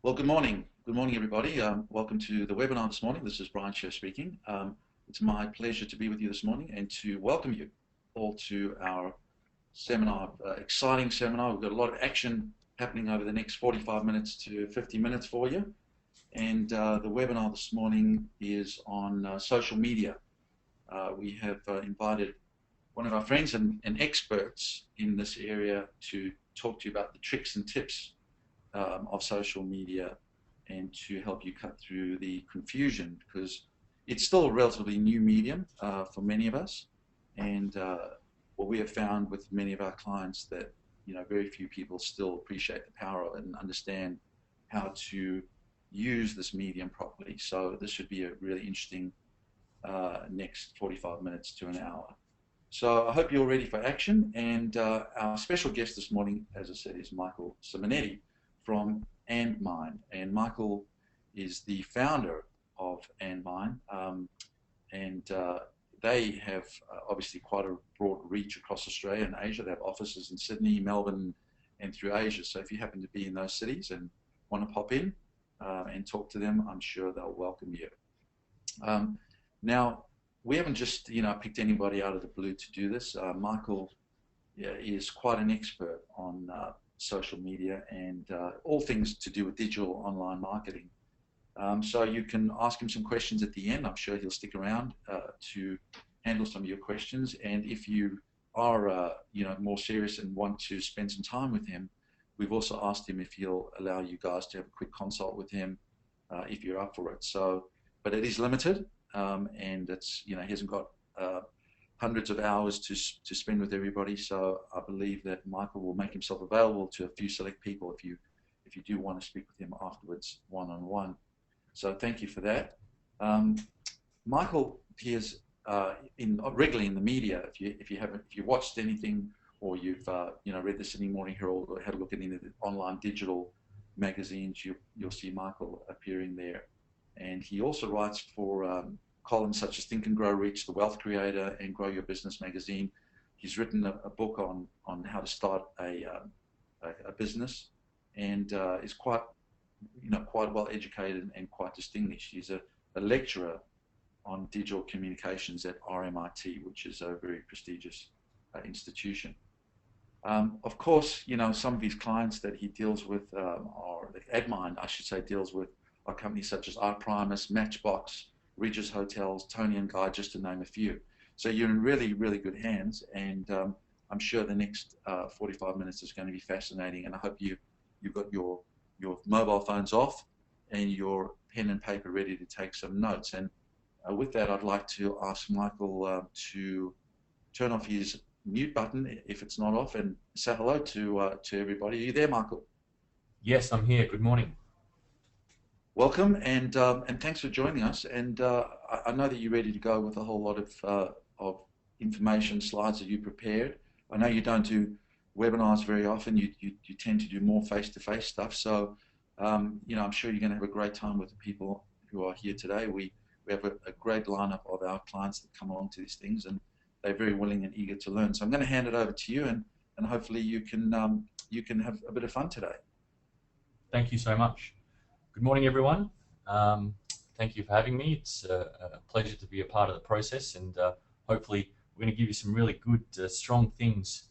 Well, good morning. Good morning, everybody. Welcome to the webinar this morning. This is Brian Sher speaking. It's my pleasure to be with you this morning and to welcome you all to our seminar, exciting seminar. We've got a lot of action happening over the next 45 minutes to 50 minutes for you. And the webinar this morning is on social media. We have invited one of our friends and experts in this area to talk to you about the tricks and tips of social media and to help you cut through the confusion, because it's still a relatively new medium for many of us. And what we have found with many of our clients that very few people still appreciate the power of it and understand how to use this medium properly. So this should be a really interesting next 45 minutes to an hour. So I hope you're ready for action. And our special guest this morning, as I said, is Michael Simonetti from &Mind. And Michael is the founder of &Mind, and they have obviously quite a broad reach across Australia and Asia. They have offices in Sydney, Melbourne, and through Asia. So if you happen to be in those cities and want to pop in and talk to them, I'm sure they'll welcome you. Now, we haven't just picked anybody out of the blue to do this. Michael is quite an expert on social media and all things to do with digital online marketing. So you can ask him some questions at the end. I'm sure he'll stick around to handle some of your questions. And if you are more serious and want to spend some time with him, we've also asked him if he'll allow you guys to have a quick consult with him if you're up for it. So, but it is limited, and it's he hasn't got hundreds of hours to spend with everybody. So I believe that Michael will make himself available to a few select people if you do want to speak with him afterwards one-on-one. So thank you for that. Michael appears regularly in the media. If you watched anything or you've read the Sydney Morning Herald or had a look at any of the online digital magazines, you'll see Michael appearing there. And he also writes for columns such as Think and Grow Rich, The Wealth Creator, and Grow Your Business magazine. He's written a book on how to start a business, and is quite well educated and quite distinguished. He's a lecturer on digital communications at RMIT, which is a very prestigious institution. Of course, some of his clients that he deals with, or &Mind, I should say, deals with, are companies such as Art Primus, Matchbox, Regis Hotels, Tony & Guy, just to name a few. So you're in really, really good hands, and I'm sure the next 45 minutes is going to be fascinating, and I hope you've got your mobile phones off and your pen and paper ready to take some notes. And with that, I'd like to ask Michael to turn off his mute button if it's not off, and say hello to everybody. Are you there, Michael? Yes, I'm here. Good morning. Welcome, and thanks for joining us. And I know that you're ready to go with a whole lot of information, slides that you prepared. I know you don't do webinars very often. You tend to do more face-to-face stuff. So I'm sure you're going to have a great time with the people who are here today. We have a great lineup of our clients that come along to these things, and they're very willing and eager to learn. So I'm going to hand it over to you, and hopefully you can have a bit of fun today. Thank you so much. Good morning, everyone. Thank you for having me. It's a pleasure to be a part of the process, and hopefully we're going to give you some really good, strong things.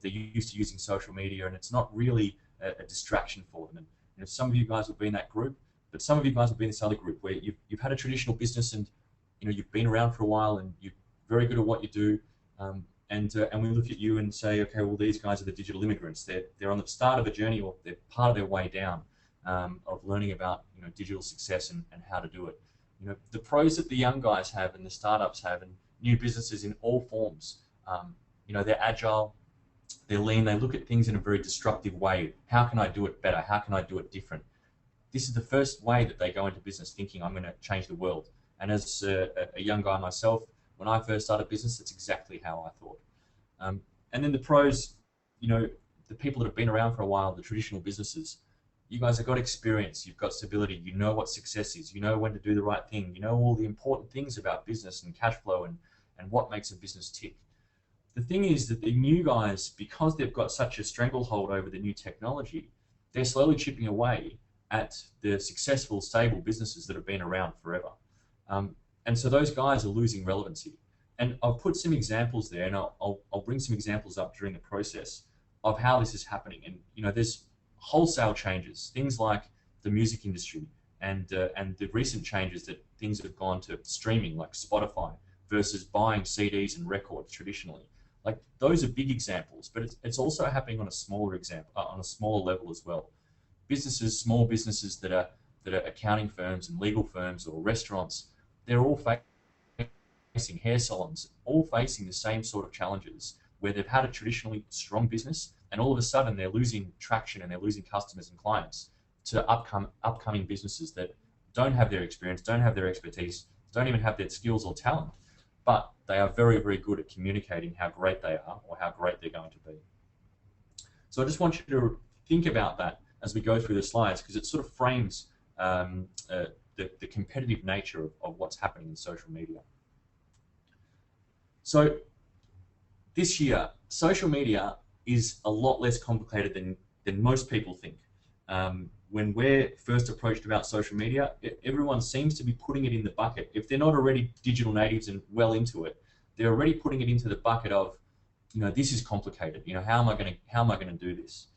They're used to using social media, and it's not really a distraction for them. And some of you guys will be in that group, but some of you guys will be in this other group where you've had a traditional business, and you've been around for a while, and you're very good at what you do. And we look at you and say, okay, well, these guys are the digital immigrants. They're on the start of a journey, or they're part of their way down of learning about digital success and how to do it. The pros that the young guys have and the startups have, and new businesses in all forms. They're agile. They're lean. They look at things in a very destructive way. How can I do it better? How can I do it different? this is the first way that they go into business thinking, I'm going to change the world. And as a young guy myself, when I first started business, that's exactly how I thought. And then the pros, the people that have been around for a while, the traditional businesses, you guys have got experience, you've got stability, you know what success is, you know when to do the right thing, you know all the important things about business and cash flow and what makes a business tick. The thing is that the new guys, because they've got such a stranglehold over the new technology, they're slowly chipping away at the successful, stable businesses that have been around forever. And so those guys are losing relevancy. And I'll put some examples there, and I'll bring some examples up during the process of how this is happening. And there's wholesale changes, things like the music industry, and the recent changes that things have gone to streaming, like Spotify, versus buying CDs and records traditionally. Like those are big examples, but it's also happening on a smaller on a smaller level as well. Businesses, small businesses that are accounting firms and legal firms or restaurants, they're all facing hair salons, all facing the same sort of challenges where they've had a traditionally strong business and all of a sudden they're losing traction and they're losing customers and clients to upcoming businesses that don't have their experience, don't have their expertise, don't even have their skills or talent, but they are very, very good at communicating how great they are or how great they're going to be. So I just want you to think about that as we go through the slides, because it sort of frames the competitive nature of what's happening in social media. So this year, social media is a lot less complicated than most people think. When we're first approached about social media, everyone seems to be putting it in the bucket. If they're not already digital natives and well into it, they're already putting it into the bucket of, this is complicated. How am I going to do this?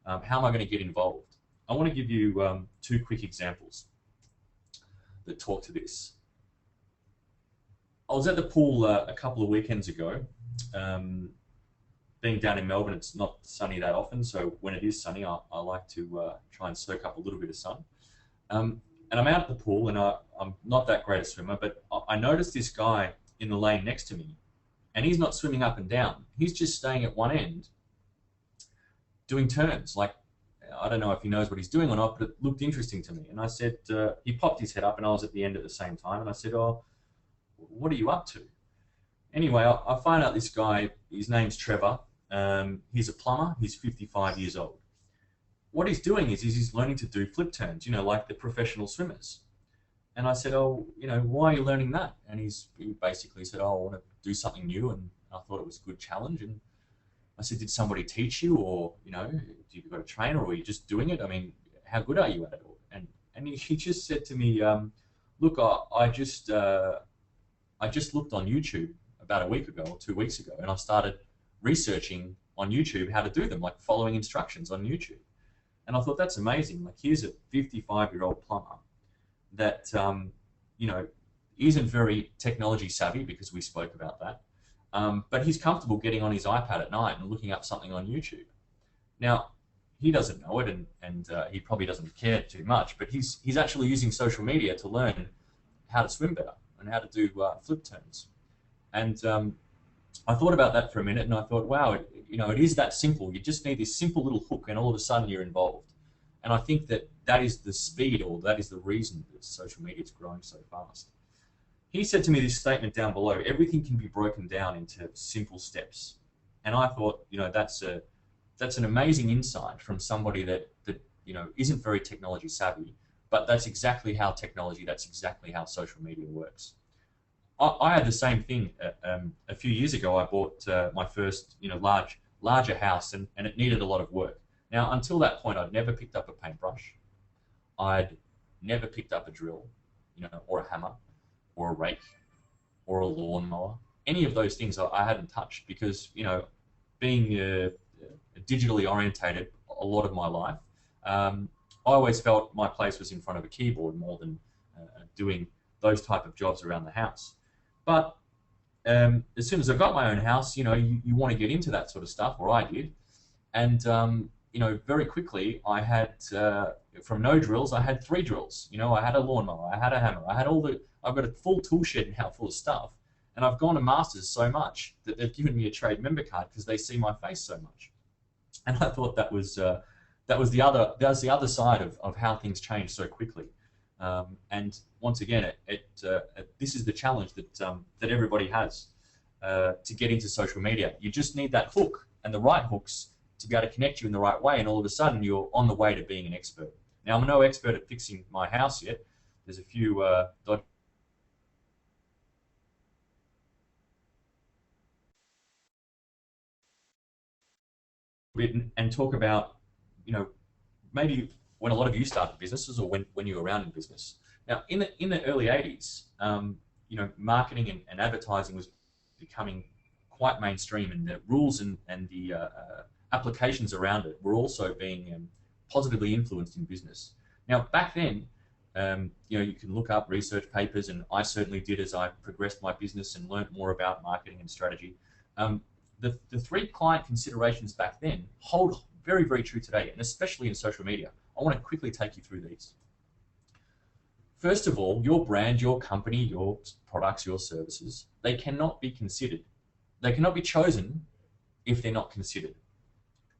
How am I going to get involved? I want to give you two quick examples that talk to this. I was at the pool a couple of weekends ago. Being down in Melbourne, it's not sunny that often, so when it is sunny, I like to try and soak up a little bit of sun. And I'm out at the pool, and I'm not that great a swimmer, but I noticed this guy in the lane next to me, and he's not swimming up and down. He's just staying at one end, doing turns. Like, I don't know if he knows what he's doing or not, but it looked interesting to me. And I said, he popped his head up, and I was at the end at the same time, and I said, oh, what are you up to? Anyway, I find out this guy, his name's Trevor. He's a plumber. He's 55 years old. What he's doing is he's learning to do flip turns, like the professional swimmers. And I said, oh, why are you learning that? And he basically said, oh, I want to do something new, and I thought it was a good challenge. And I said, did somebody teach you, or have you got a trainer, or are you just doing it? I mean, how good are you at it? And he just said to me, look, I just looked on YouTube about a week ago or 2 weeks ago, and I started researching on YouTube how to do them, like following instructions on YouTube. And I thought, that's amazing. Like, here's a 55-year-old plumber that, isn't very technology savvy, because we spoke about that. But he's comfortable getting on his iPad at night and looking up something on YouTube. Now, he doesn't know it, and he probably doesn't care too much, but he's actually using social media to learn how to swim better and how to do flip turns. And I thought about that for a minute, and I thought, wow, it is that simple. You just need this simple little hook, and all of a sudden you're involved. And I think that is the speed, or that is the reason that social media is growing so fast. He said to me this statement down below: everything can be broken down into simple steps. And I thought, that's an amazing insight from somebody that isn't very technology savvy, but that's exactly how that's exactly how social media works. I had the same thing a few years ago. I bought my first larger house, and it needed a lot of work. Now, until that point, I'd never picked up a paintbrush. I'd never picked up a drill, or a hammer, or a rake, or a lawnmower. Any of those things I hadn't touched, because being digitally orientated a lot of my life, I always felt my place was in front of a keyboard more than doing those type of jobs around the house. But as soon as I got my own house, you want to get into that sort of stuff, or I did. And, very quickly I had, from no drills, I had 3 drills. I had a lawnmower, I had a hammer, I've got a full tool shed now full of stuff. And I've gone to Masters so much that they've given me a trade member card because they see my face so much. And I thought that was that was the other side of how things changed so quickly. And once again, this is the challenge that everybody has to get into social media. You just need that hook and the right hooks to be able to connect you in the right way, and all of a sudden you're on the way to being an expert. Now, I'm no expert at fixing my house yet. There's a few and talk about, maybe when a lot of you started businesses, or when you were around in business. Now, in the early 80s, marketing and advertising was becoming quite mainstream, and the rules and the applications around it were also being positively influenced in business. Now, back then, you can look up research papers, and I certainly did as I progressed my business and learned more about marketing and strategy. The three client considerations back then hold very, very true today, and especially in social media. I want to quickly take you through these. First of all, your brand, your company, your products, your services, they cannot be considered. They cannot be chosen if they're not considered.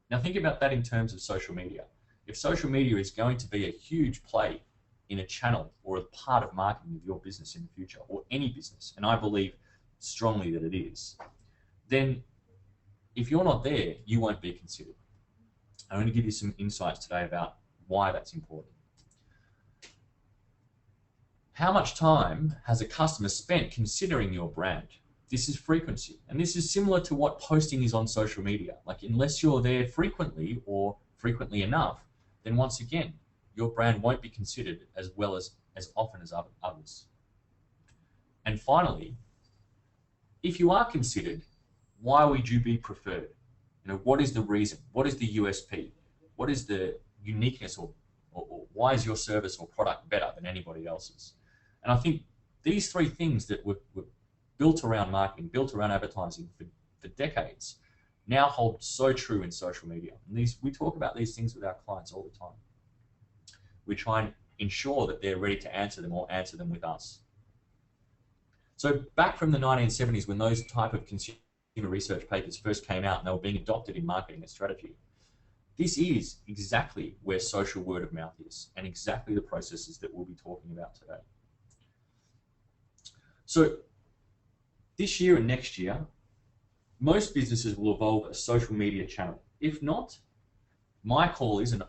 Now think about that in terms of social media. If social media is going to be a huge play in a channel or a part of marketing of your business in the future, or any business, and I believe strongly that it is, then if you're not there, you won't be considered. I'm going to give you some insights today about why that's important. How much time has a customer spent considering your brand? This is frequency, and this is similar to what posting is on social media. Like, unless you're there frequently or frequently enough, then once again, your brand won't be considered as well as often as others. And finally, if you are considered, why would you be preferred? What is the reason? What is the USP? What is the uniqueness, or why is your service or product better than anybody else's? And I think these three things that were built around marketing, built around advertising for decades, now hold so true in social media. And we talk about these things with our clients all the time. We try and ensure that they're ready to answer them, or answer them with us. So back from the 1970s, when those type of consumer research papers first came out and they were being adopted in marketing and strategy, this is exactly where social word of mouth is, and exactly the processes that we'll be talking about today. So this year and next year, most businesses will evolve a social media channel. If not, my call is, and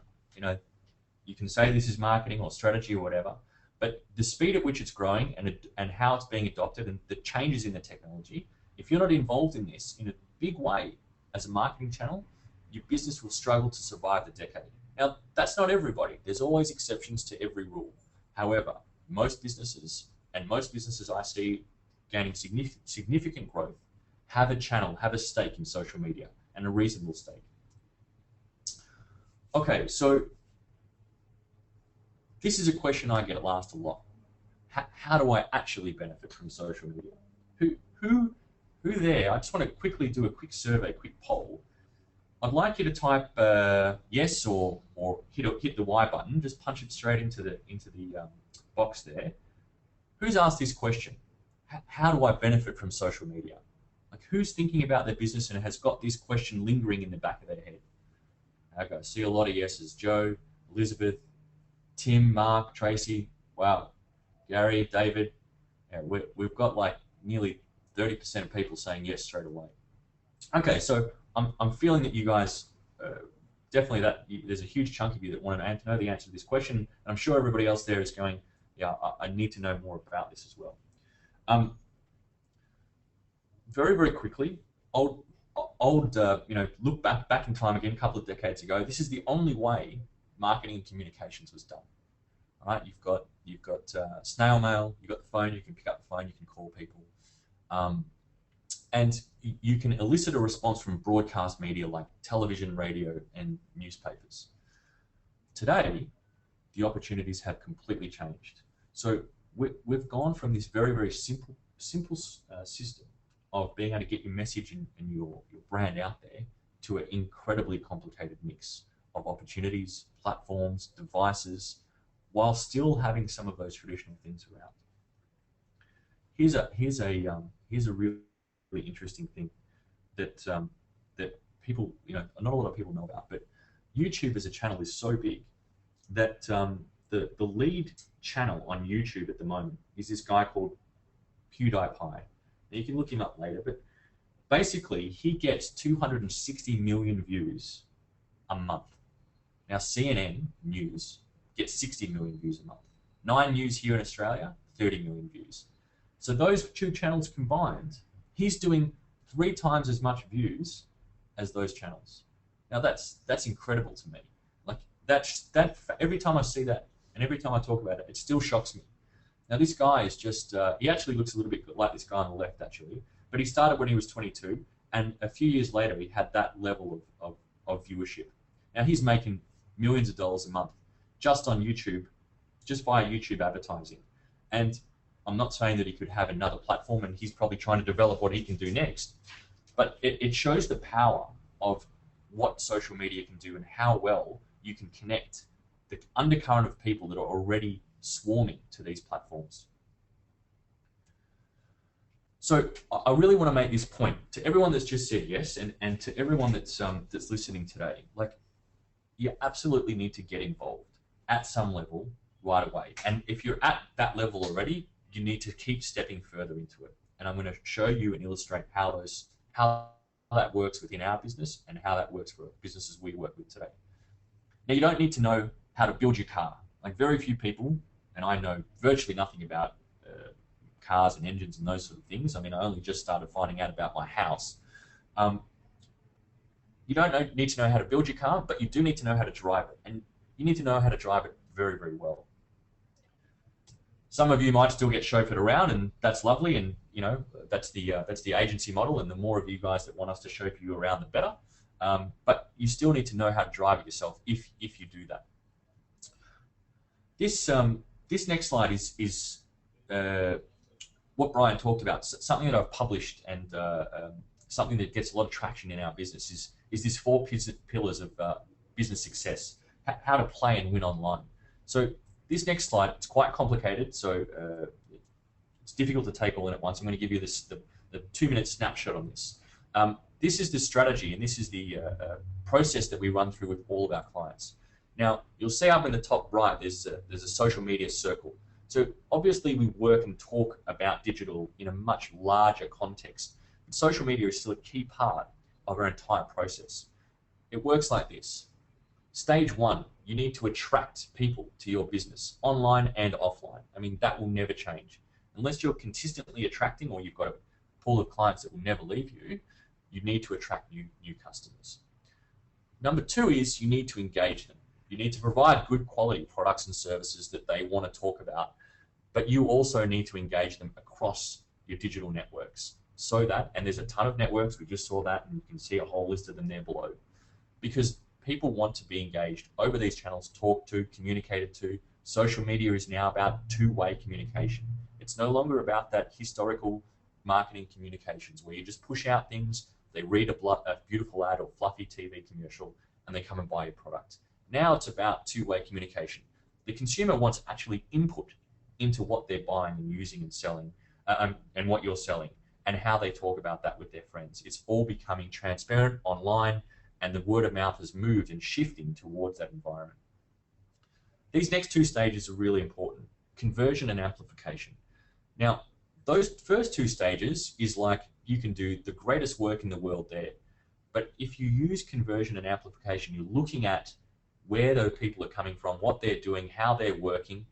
you can say this is marketing or strategy or whatever, but the speed at which it's growing and how it's being adopted and the changes in the technology, if you're not involved in this in a big way as a marketing channel, your business will struggle to survive the decade. Now, that's not everybody. There's always exceptions to every rule. However, most businesses I see gaining significant growth have a channel, have a stake in social media, and a reasonable stake. Okay, so this is a question I get asked a lot. How do I actually benefit from social media? Who there? I just want to quickly do a quick survey, quick poll. I'd like you to type yes or hit the Y button. Just punch it straight into the box there. Who's asked this question? How do I benefit from social media? Like, who's thinking about their business and has got this question lingering in the back of their head? Okay, I see a lot of yeses. Joe, Elizabeth, Tim, Mark, Tracy. Wow, Gary, David. Yeah, we've got like nearly 30% of people saying yes straight away. Okay, so I'm feeling that you guys definitely there's a huge chunk of you that want to know the answer to this question, and I'm sure everybody else there is going, yeah, I need to know more about this as well. Very, very quickly, look back in time again, a couple of decades ago. This is the only way marketing and communications was done. All right, you've got snail mail, you've got the phone. You can pick up the phone, you can call people, and you can elicit a response from broadcast media like television, radio, and newspapers. Today, the opportunities have completely changed. So we've gone from this very, very simple system of being able to get your message and your brand out there to an incredibly complicated mix of opportunities, platforms, devices, while still having some of those traditional things around. Here's a really interesting thing that that people, not a lot of people know about, but YouTube as a channel is so big that the lead channel on YouTube at the moment is this guy called PewDiePie. Now, you can look him up later, but basically he gets 260 million views a month. Now CNN News gets 60 million views a month. 9 News here in Australia, 30 million views. So those two channels combined, he's doing 3 times as much views as those channels. Now that's incredible to me. Like that every time I see that and every time I talk about it, it still shocks me. Now this guy is just, he actually looks a little bit like this guy on the left actually, but he started when he was 22 and a few years later he had that level of viewership. Now he's making millions of dollars a month just on YouTube, just via YouTube advertising. And I'm not saying that he could have another platform and he's probably trying to develop what he can do next, but it shows the power of what social media can do and how well you can connect the undercurrent of people that are already swarming to these platforms. So I really want to make this point to everyone that's just said yes, and to everyone that's listening today. Like, you absolutely need to get involved at some level right away. And if you're at that level already, you need to keep stepping further into it. And I'm going to show you and illustrate how that works within our business and how that works for businesses we work with today. Now, you don't need to know how to build your car. Like, very few people, and I know virtually nothing about cars and engines and those sort of things. I mean, I only just started finding out about my house. You don't need to know how to build your car, but you do need to know how to drive it. And you need to know how to drive it very, very well. Some of you might still get chauffeured around, and that's lovely, and you know that's the agency model, and the more of you guys that want us to chauffeur you around, the better. But you still need to know how to drive it yourself if you do that. This next slide is what Brian talked about. Something that I've published, and something that gets a lot of traction in our business is this 4 pillars of business success. How to play and win online. So this next slide, it's quite complicated, so it's difficult to take all in at once. I'm going to give you the 2-minute snapshot on this. This is the strategy, and this is the process that we run through with all of our clients. Now, you'll see up in the top right, there's a social media circle. So obviously we work and talk about digital in a much larger context. But social media is still a key part of our entire process. It works like this. Stage 1, you need to attract people to your business, online and offline. I mean, that will never change. Unless you're consistently attracting, or you've got a pool of clients that will never leave you, you need to attract new customers. Number 2 is you need to engage them. You need to provide good quality products and services that they want to talk about, but you also need to engage them across your digital networks. So that, and there's a ton of networks, we just saw that, and you can see a whole list of them there below. Because people want to be engaged over these channels, talked to, communicated to. Social media is now about 2-way communication. It's no longer about that historical marketing communications where you just push out things, they read a beautiful ad or fluffy TV commercial, and they come and buy your product. Now it's about 2-way communication. The consumer wants actually input into what they're buying and using and selling, and what you're selling, and how they talk about that with their friends. It's all becoming transparent online, and the word of mouth has moved and shifting towards that environment. These next 2 stages are really important: conversion and amplification. Now, those first 2 stages is like you can do the greatest work in the world there. But if you use conversion and amplification, you're looking at where those people are coming from, what they're doing, how they're working,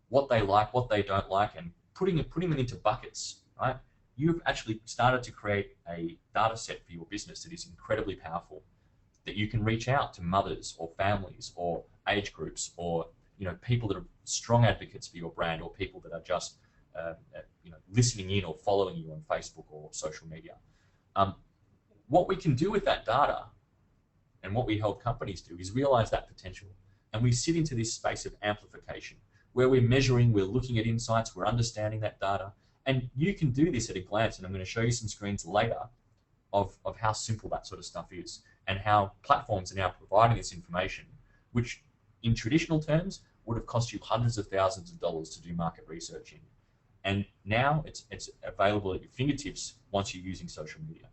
what they like, what they don't like, and putting them into buckets, right? You've actually started to create a data set for your business that is incredibly powerful, that you can reach out to mothers or families or age groups, or people that are strong advocates for your brand, or people that are just listening in or following you on Facebook or social media. What we can do with that data, and what we help companies do, is realize that potential, and we sit into this space of amplification where we're measuring, we're looking at insights, we're understanding that data. And you can do this at a glance, and I'm going to show you some screens later of how simple that sort of stuff is, and how platforms are now providing this information, which in traditional terms would have cost you hundreds of thousands of dollars to do market research in. And now it's available at your fingertips once you're using social media.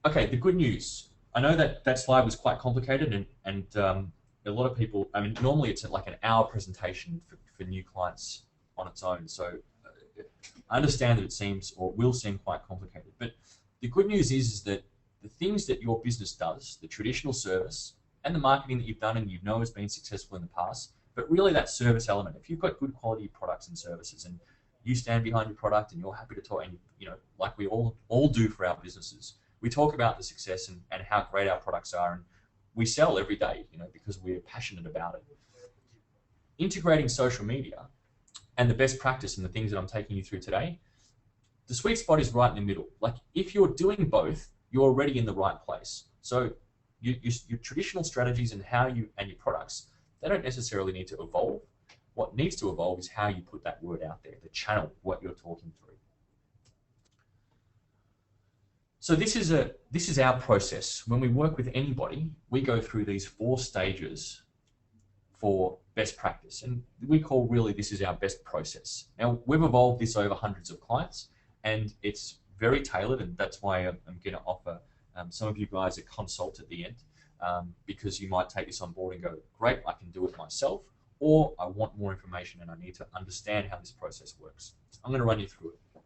Okay, the good news. I know that that slide was quite complicated, and a lot of people. I mean, normally it's like an hour presentation for new clients on its own. So I understand that it seems or will seem quite complicated, but the good news is that the things that your business does, the traditional service and the marketing that you've done and you know has been successful in the past, but really that service element. If you've got good quality products and services, and you stand behind your product and you're happy to talk, and like we all do for our businesses, we talk about the success and how great our products are, and we sell every day, because we're passionate about it. Integrating social media and the best practice and the things that I'm taking you through today, the sweet spot is right in the middle. Like if you're doing both, you're already in the right place. So your traditional strategies and how you and your products, they don't necessarily need to evolve. What needs to evolve is how you put that word out there, the channel, what you're talking through. So this is our process. When we work with anybody, we go through these 4 stages for best practice, and we call really this is our best process. Now we've evolved this over hundreds of clients, and it's very tailored, and that's why I'm going to offer some of you guys a consult at the end, because you might take this on board and go, great, I can do it myself, or I want more information and I need to understand how this process works. I'm going to run you through it.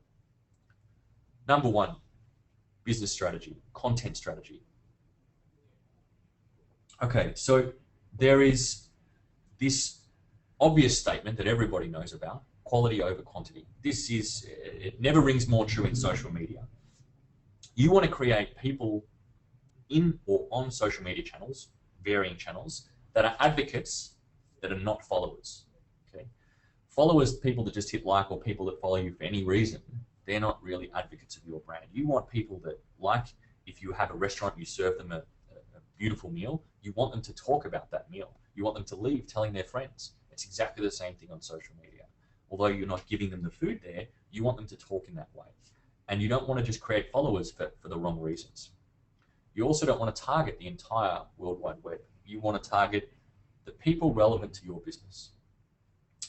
Number 1, business strategy, content strategy. Okay, so there is this obvious statement that everybody knows about, quality over quantity. It never rings more true in social media. You want to create people in or on social media channels, varying channels, that are advocates that are not followers. Okay, followers, people that just hit like, or people that follow you for any reason, they're not really advocates of your brand. You want people that, like if you have a restaurant, you serve them a beautiful meal, you want them to talk about that meal. You want them to leave telling their friends. It's exactly the same thing on social media. Although you're not giving them the food there, you want them to talk in that way. And you don't want to just create followers for the wrong reasons. You also don't want to target the entire World Wide Web. You want to target the people relevant to your business.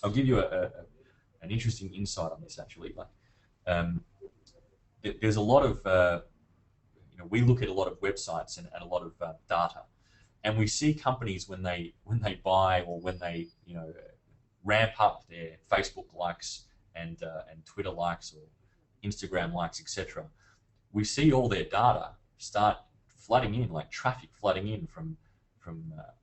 I'll give you an interesting insight on this, actually. There's a lot of, we look at a lot of websites and a lot of data, and we see companies when they buy, or when they ramp up their Facebook likes and Twitter likes or Instagram likes, etc. We see all their data start flooding in, like traffic flooding in from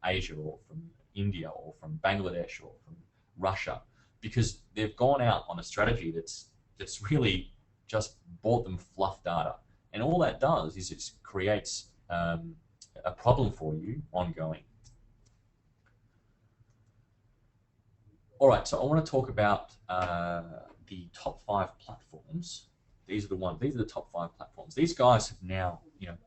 Asia or from India or from Bangladesh or from Russia, because they've gone out on a strategy that's really just bought them fluff data. And all that does is it creates a problem for you ongoing. All right, so I want to talk about the top 5 platforms. These are the top 5 platforms. These guys have now,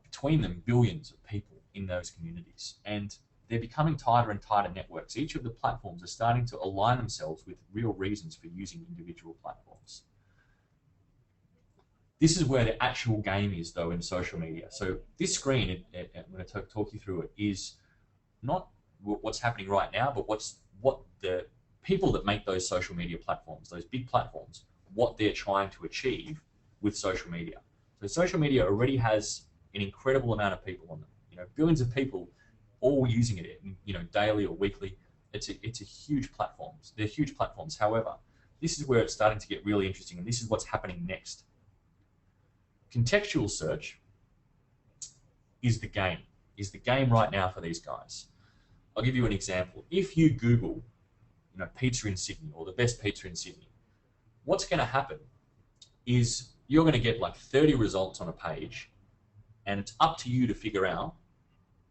between them, billions of people in those communities, and they're becoming tighter and tighter networks. Each of the platforms are starting to align themselves with real reasons for using individual platforms. This is where the actual game is, though, in social media. So this screen, I'm going to talk you through it, is not what's happening right now, but what the people that make those social media platforms, those big platforms, what they're trying to achieve with social media. So social media already has an incredible amount of people on them. Billions of people all using it, daily or weekly. It's a huge platform. They're huge platforms. However, this is where it's starting to get really interesting, and this is what's happening next. Contextual search is the game right now for these guys. I'll give you an example. If you Google, pizza in Sydney, or the best pizza in Sydney, what's going to happen is you're going to get like 30 results on a page, and it's up to you to figure out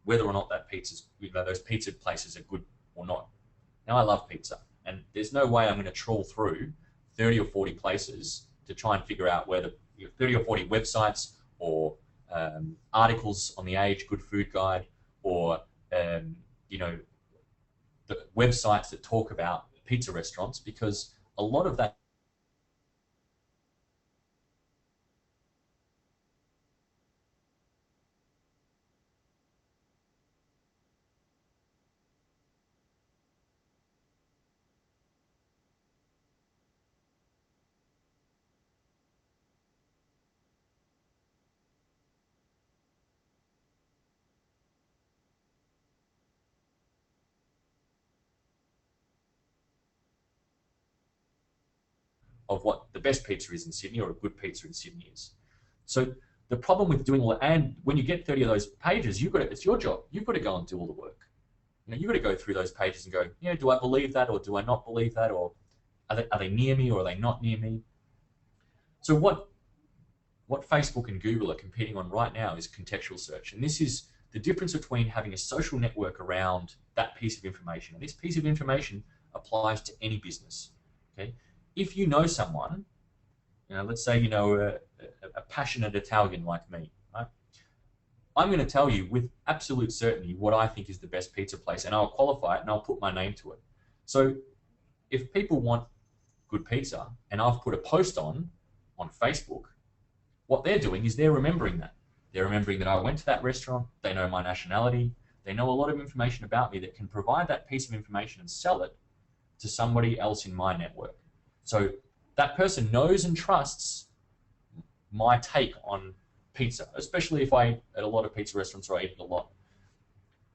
whether or not that those pizza places are good or not. Now, I love pizza, and there's no way I'm going to trawl through 30 or 40 places to try and figure out whether 30 or 40 websites or articles on the Age Good Food Guide, or the websites that talk about pizza restaurants, because a lot of that of what the best pizza is in Sydney or a good pizza in Sydney is. So the problem with doing all that, and when you get 30 of those pages, it's your job. You've got to go and do all the work. You've got to go through those pages and go, do I believe that or do I not believe that, or are they near me or are they not near me? So what Facebook and Google are competing on right now is contextual search, and this is the difference between having a social network around that piece of information. And this piece of information applies to any business. Okay, if you know someone, let's say you know a passionate Italian like me, right? I'm going to tell you with absolute certainty what I think is the best pizza place, and I'll qualify it and I'll put my name to it. So if people want good pizza and I've put a post on Facebook, what they're doing is they're remembering that. They're remembering that I went to that restaurant, they know my nationality, they know a lot of information about me that can provide that piece of information and sell it to somebody else in my network. So that person knows and trusts my take on pizza, especially if I eat at a lot of pizza restaurants or I eat it a lot.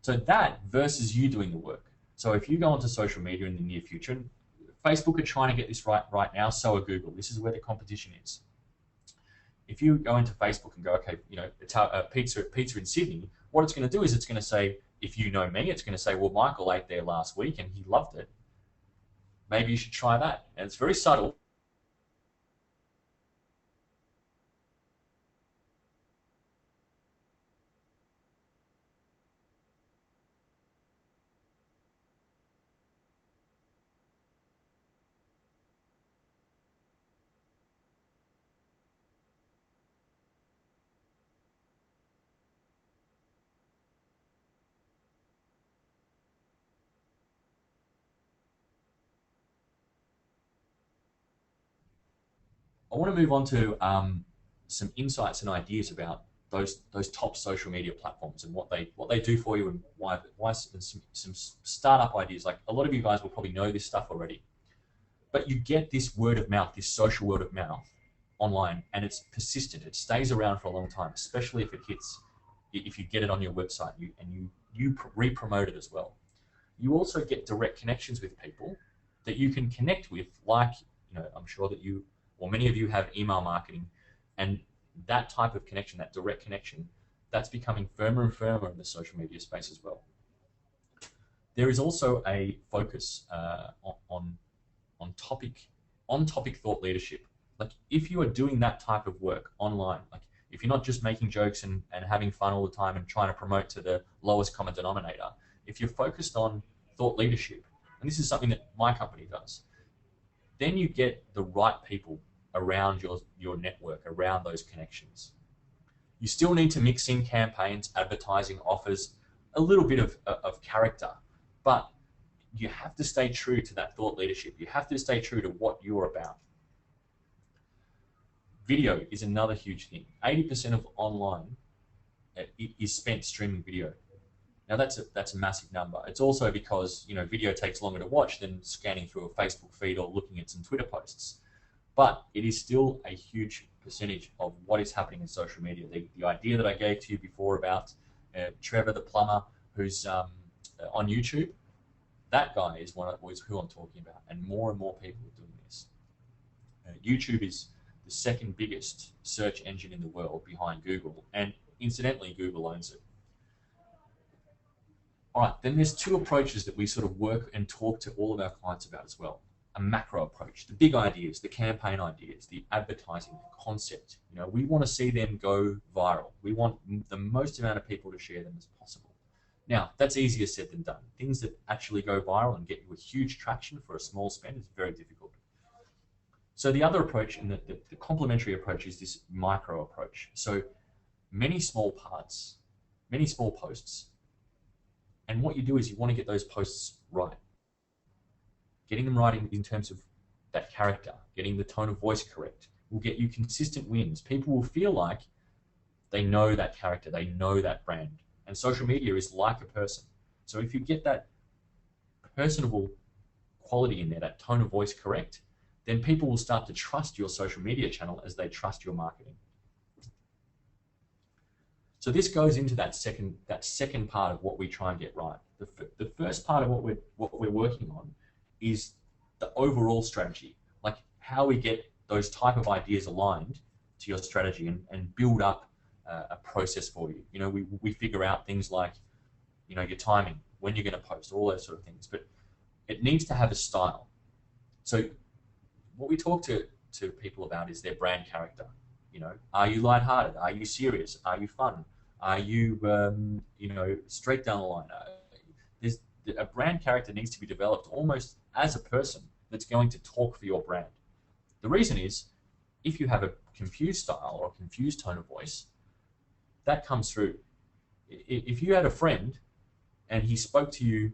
So that versus you doing the work. So if you go onto social media in the near future, Facebook are trying to get this right now, so are Google. This is where the competition is. If you go into Facebook and go, okay, pizza in Sydney, what it's going to do is it's going to say, if you know me, it's going to say, well, Michael ate there last week and he loved it. Maybe you should try that. And it's very subtle. I want to move on to some insights and ideas about those top social media platforms and what they do for you and why some startup ideas. Like a lot of you guys will probably know this stuff already, but you get this word of mouth, this social word of mouth online, and it's persistent. It stays around for a long time, especially if you get it on your website and you re-promote it as well. You also get direct connections with people that you can connect with, like, I'm sure that many of you have email marketing, and that type of connection, that direct connection, that's becoming firmer and firmer in the social media space as well. There is also a focus on topic thought leadership. Like if you are doing that type of work online, like if you're not just making jokes and having fun all the time and trying to promote to the lowest common denominator, if you're focused on thought leadership, and this is something that my company does, then you get the right people around your network, around those connections. You still need to mix in campaigns, advertising, offers, a little bit of character, but you have to stay true to that thought leadership. You have to stay true to what you're about. Video is another huge thing. 80% of online is spent streaming video. Now that's a massive number. It's also because video takes longer to watch than scanning through a Facebook feed or looking at some Twitter posts. But it is still a huge percentage of what is happening in social media. The idea that I gave to you before about Trevor the plumber, who's on YouTube, that guy is who I'm talking about, and more people are doing this. YouTube is the second biggest search engine in the world behind Google, and incidentally, Google owns it. All right, then there's two approaches that we sort of work and talk to all of our clients about as well. A macro approach, the big ideas, the campaign ideas, the advertising, the concept. We want to see them go viral. We want the most amount of people to share them as possible. Now, that's easier said than done. Things that actually go viral and get you a huge traction for a small spend is very difficult. So the other approach, and the complementary approach, is this micro approach. So many small parts, many small posts, and what you do is you want to get those posts right. Getting them right in terms of that character, getting the tone of voice correct, will get you consistent wins. People will feel like they know that character, they know that brand. And social media is like a person. So if you get that personable quality in there, that tone of voice correct, then people will start to trust your social media channel as they trust your marketing. So this goes into that second part of what we try and get right. The first part of what we're working on is the overall strategy. Like, how we get those type of ideas aligned to your strategy and build up a process for you. You know, we figure out things like, you know, your timing, when you're going to post, all those sort of things. But it needs to have a style. So what we talk to people about is their brand character. You know, are you lighthearted? Are you serious? Are you fun? Are you, you know, straight down the line? A brand character needs to be developed almost as a person that's going to talk for your brand. The reason is, if you have a confused style or a confused tone of voice, that comes through. If you had a friend and he spoke to you,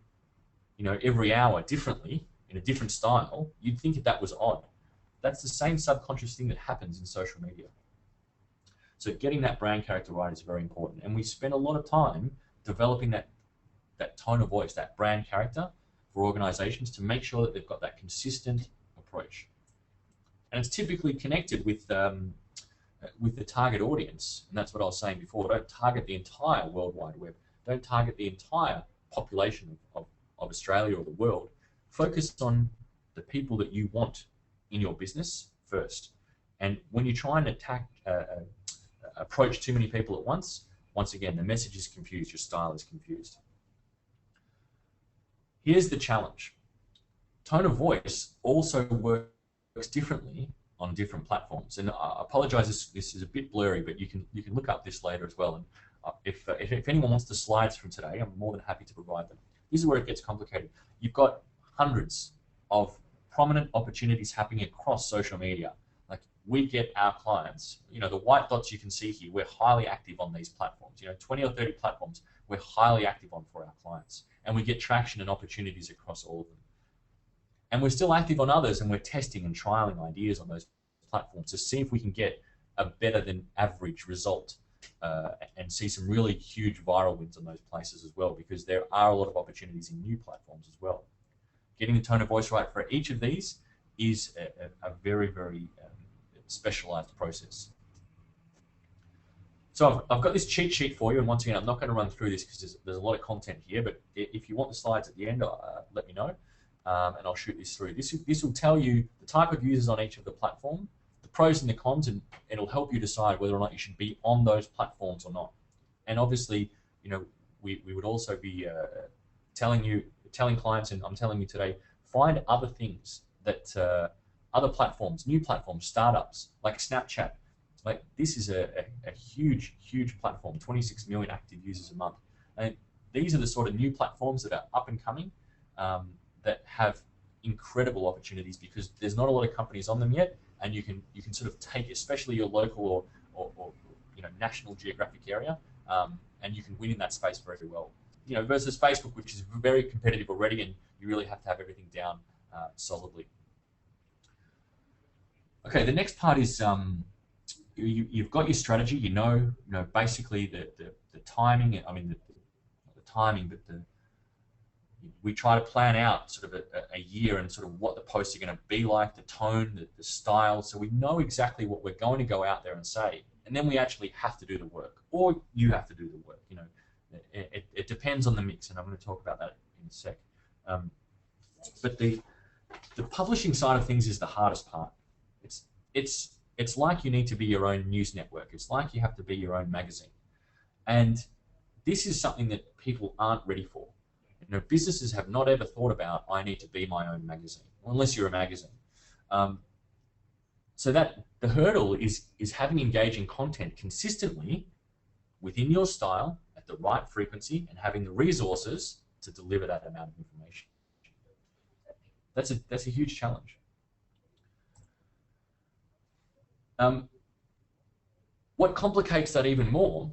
you know, every hour differently, in a different style, you'd think that was odd. That's the same subconscious thing that happens in social media. So getting that brand character right is very important. And we spend a lot of time developing that tone of voice, that brand character for organizations to make sure that they've got that consistent approach. And it's typically connected with the target audience. And that's what I was saying before. Don't target the entire World Wide Web. Don't target the entire population of Australia or the world. Focus on the people that you want in your business first. And when you try and approach too many people at once again, the message is confused, your style is confused. Here's the challenge. Tone of voice also works differently on different platforms. And I apologize, this is a bit blurry, but you can look up this later as well. And if anyone wants the slides from today, I'm more than happy to provide them. This is where it gets complicated. You've got hundreds of prominent opportunities happening across social media. Like, we get our clients, you know, the white dots you can see here, we're highly active on these platforms. You know, 20 or 30 platforms we're highly active on for our clients. And we get traction and opportunities across all of them. And we're still active on others, and we're testing and trialing ideas on those platforms to see if we can get a better than average result and see some really huge viral wins on those places as well, because there are a lot of opportunities in new platforms as well. Getting the tone of voice right for each of these is a very, very specialized process. So I've got this cheat sheet for you, and once again, I'm not going to run through this because there's a lot of content here, but if you want the slides at the end, let me know, and I'll shoot this through. This will tell you the type of users on each of the platform, the pros and the cons, and it'll help you decide whether or not you should be on those platforms or not. And obviously, you know, we would also be telling clients, and I'm telling you today, find other things that other platforms, new platforms, startups like Snapchat. Like, this is a huge, huge platform, 26 million active users a month. And these are the sort of new platforms that are up and coming that have incredible opportunities, because there's not a lot of companies on them yet, and you can sort of take, especially your local or you know, national geographic area, and you can win in that space very well. You know, versus Facebook, which is very competitive already, and you really have to have everything down solidly. Okay, the next part is you've got your strategy. You know basically the timing. I mean, the timing, but we try to plan out sort of a year and sort of what the posts are going to be like, the tone, the style, so we know exactly what we're going to go out there and say, and then we actually have to do the work, or you have to do the work. You know, it depends on the mix, and I'm going to talk about that in a sec. But the publishing side of things is the hardest part. It's like you need to be your own news network. It's like you have to be your own magazine. And this is something that people aren't ready for. You know, businesses have not ever thought about, I need to be my own magazine, unless you're a magazine. So that the hurdle is having engaging content consistently within your style at the right frequency and having the resources to deliver that amount of information. That's a huge challenge. What complicates that even more,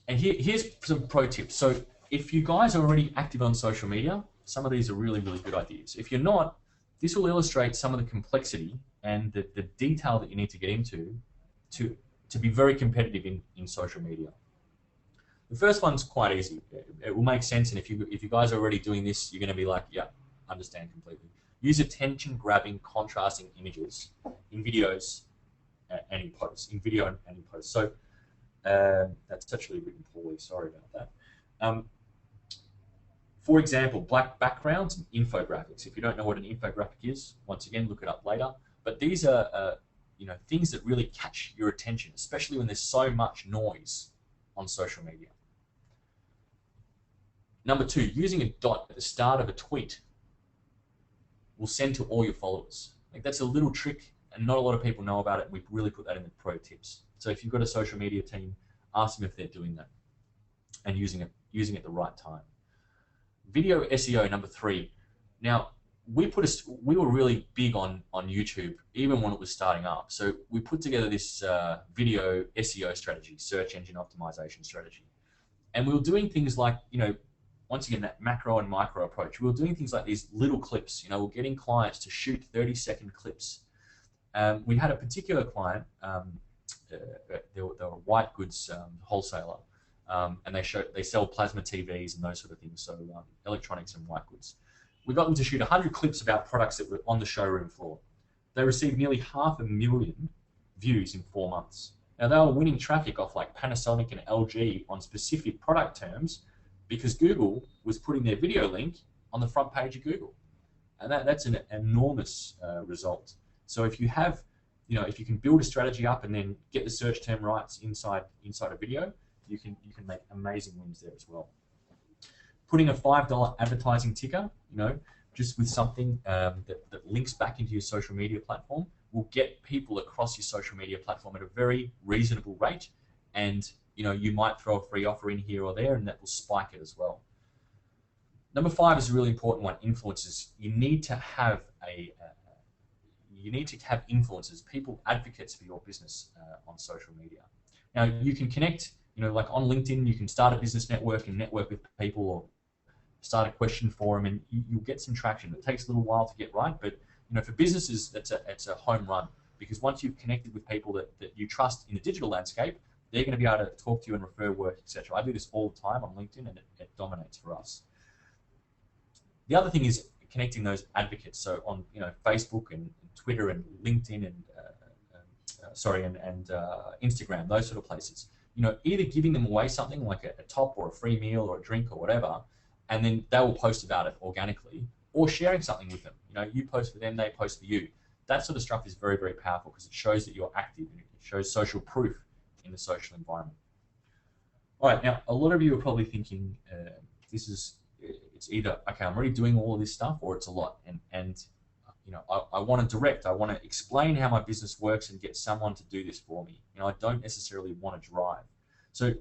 and here's some pro tips. So if you guys are already active on social media, some of these are really, really good ideas. If you're not, this will illustrate some of the complexity and the detail that you need to get into to be very competitive in social media. The first one's quite easy. It will make sense, and if you guys are already doing this, you're going to be like, yeah, understand completely. Use attention-grabbing, contrasting images in videos and in posts, in video and in posts. So that's actually written poorly. Sorry about that. For example, black backgrounds and infographics. If you don't know what an infographic is, once again, look it up later. But these are things that really catch your attention, especially when there's so much noise on social media. Number 2, using a dot at the start of a tweet will send to all your followers. Like, that's a little trick, and not a lot of people know about it. We really put that in the pro tips. So if you've got a social media team, ask them if they're doing that and using it at the right time. Video SEO, number 3. Now, we were really big on YouTube, even when it was starting up. So we put together this video SEO strategy, search engine optimization strategy. And we were doing things like, once again, that macro and micro approach. We were doing things like these little clips. We're getting clients to shoot 30-second clips. We had a particular client, they were a white goods wholesaler, and they sell plasma TVs and those sort of things, so electronics and white goods. We got them to shoot 100 clips about products that were on the showroom floor. They received nearly 500,000 views in 4 months. Now, they were winning traffic off like Panasonic and LG on specific product terms because Google was putting their video link on the front page of Google. And that's an enormous result. So if you have, if you can build a strategy up and then get the search term rights inside a video, you can make amazing wins there as well. Putting a $5 advertising ticker, just with something that links back into your social media platform will get people across your social media platform at a very reasonable rate, and you might throw a free offer in here or there, and that will spike it as well. Number 5 is a really important one. Influencers. You need to have influencers, people, advocates for your business on social media. Now, you can connect, like on LinkedIn, you can start a business network and network with people, or start a question forum, and you'll get some traction. It takes a little while to get right, but for businesses, it's a home run, because once you've connected with people that you trust in the digital landscape, they're going to be able to talk to you and refer work, etc. I do this all the time on LinkedIn, and it dominates for us. The other thing is connecting those advocates. So on Facebook and Twitter and LinkedIn and Instagram, those sort of places. Either giving them away something like a top or a free meal or a drink or whatever, and then they will post about it organically, or sharing something with them. You post for them, they post for you. That sort of stuff is very, very powerful because it shows that you're active and it shows social proof in the social environment. All right, now a lot of you are probably thinking it's either, okay, I'm already doing all of this stuff, or it's a lot, and I want to direct, I want to explain how my business works and get someone to do this for me. I don't necessarily want to drive. So